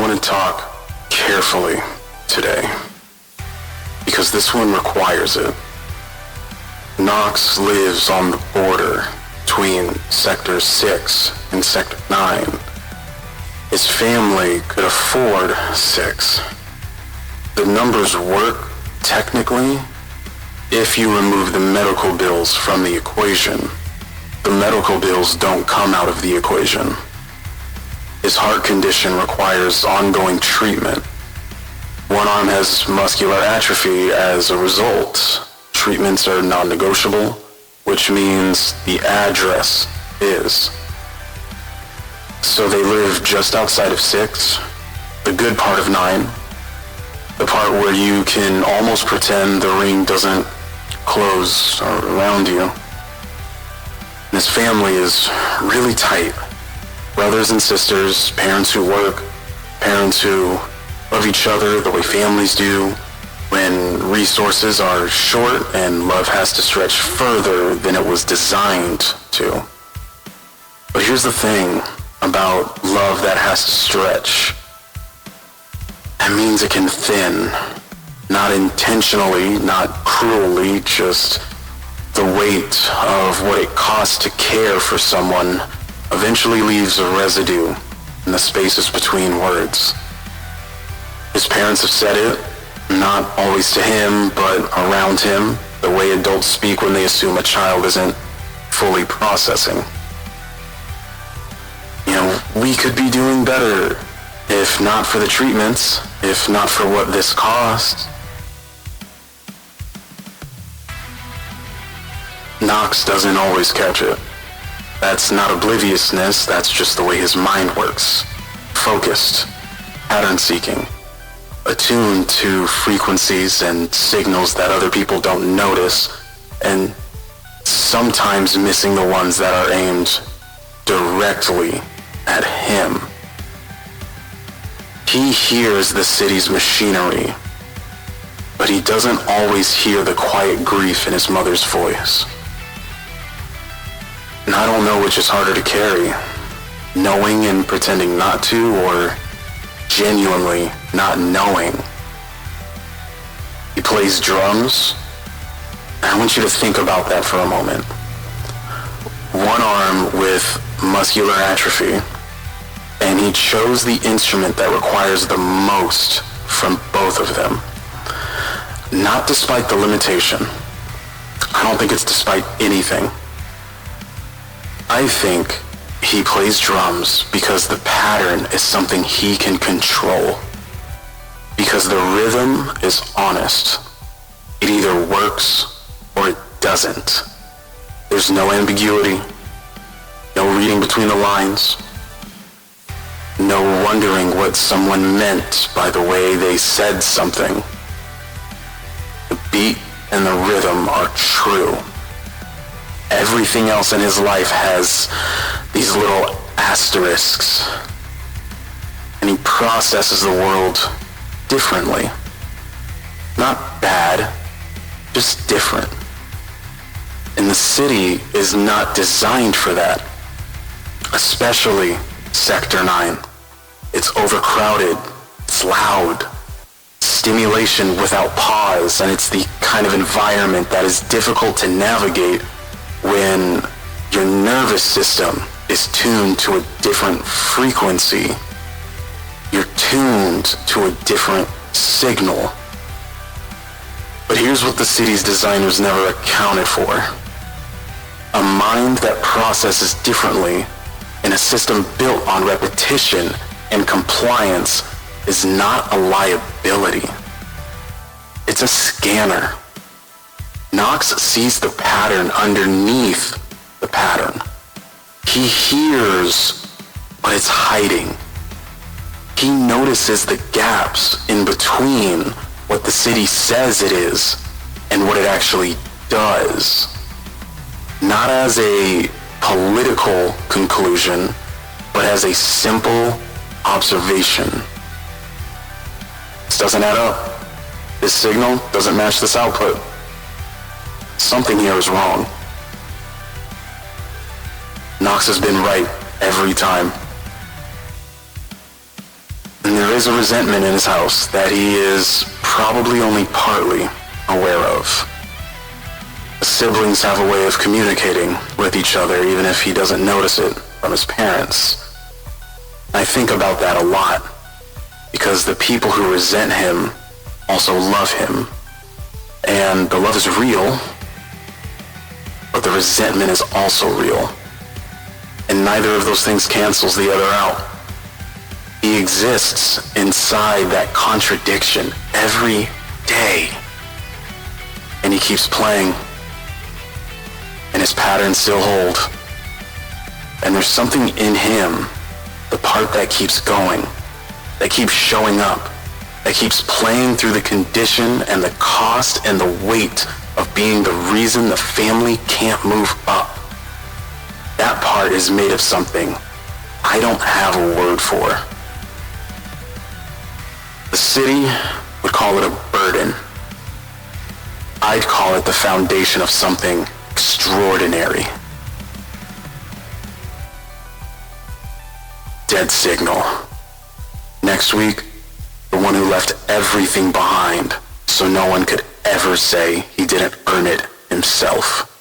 want to talk carefully today, because this one requires it. Knox lives on the border between Sector 6 and Sector 9. His family could afford 6. The numbers work, technically, if you remove the medical bills from the equation. The medical bills don't come out of the equation. His heart condition requires ongoing treatment. One arm has muscular atrophy as a result. Treatments are non-negotiable, which means the address is. So they live just outside of 6, the good part of 9, the part where you can almost pretend the ring doesn't close around you. And his family is really tight. Brothers and sisters, parents who work, parents who love each other the way families do, when resources are short and love has to stretch further than it was designed to. But here's the thing about love that has to stretch. That means it can thin. Not intentionally, not cruelly, just the weight of what it costs to care for someone eventually leaves a residue in the spaces between words. His parents have said it, not always to him, but around him, the way adults speak when they assume a child isn't fully processing. You know, we could be doing better if not for the treatments, if not for what this costs. Knox doesn't always catch it. That's not obliviousness, that's just the way his mind works. Focused, pattern-seeking, attuned to frequencies and signals that other people don't notice, and sometimes missing the ones that are aimed directly at him. He hears the city's machinery, but he doesn't always hear the quiet grief in his mother's voice. And I don't know which is harder to carry, knowing and pretending not to, or genuinely not knowing. He plays drums, and I want you to think about that for a moment. One arm with muscular atrophy, and he chose the instrument that requires the most from both of them. Not despite the limitation. I don't think it's despite anything. I think he plays drums because the pattern is something he can control. Because the rhythm is honest. It either works or it doesn't. There's no ambiguity, no reading between the lines, no wondering what someone meant by the way they said something. The beat and the rhythm are true. Everything else in his life has these little asterisks, and he processes the world differently. Not bad, just different. And the city is not designed for that, especially Sector 9. It's overcrowded, it's loud, stimulation without pause, and it's the kind of environment that is difficult to navigate when your nervous system is tuned to a different frequency. You're tuned to a different signal. But here's what the city's designers never accounted for. A mind that processes differently in a system built on repetition and compliance is not a liability. It's a scanner. Knox sees the pattern underneath the pattern. He hears what it's hiding. He notices the gaps in between what the city says it is and what it actually does. Not as a political conclusion, but as a simple observation. This doesn't add up. This signal doesn't match this output. Something here is wrong. Knox has been right every time. And there is a resentment in his house that he is probably only partly aware of. The siblings have a way of communicating with each other even if he doesn't notice it from his parents. I think about that a lot because the people who resent him also love him. And the love is real, but the resentment is also real. And neither of those things cancels the other out. He exists inside that contradiction every day. And he keeps playing. And his patterns still hold. And there's something in him, the part that keeps going, that keeps showing up, that keeps playing through the condition and the cost and the weight of being the reason the family can't move up. That part is made of something I don't have a word for. The city would call it a burden. I'd call it the foundation of something extraordinary. Dead signal. Next week, the one who left everything behind so no one could ever say he didn't earn it himself.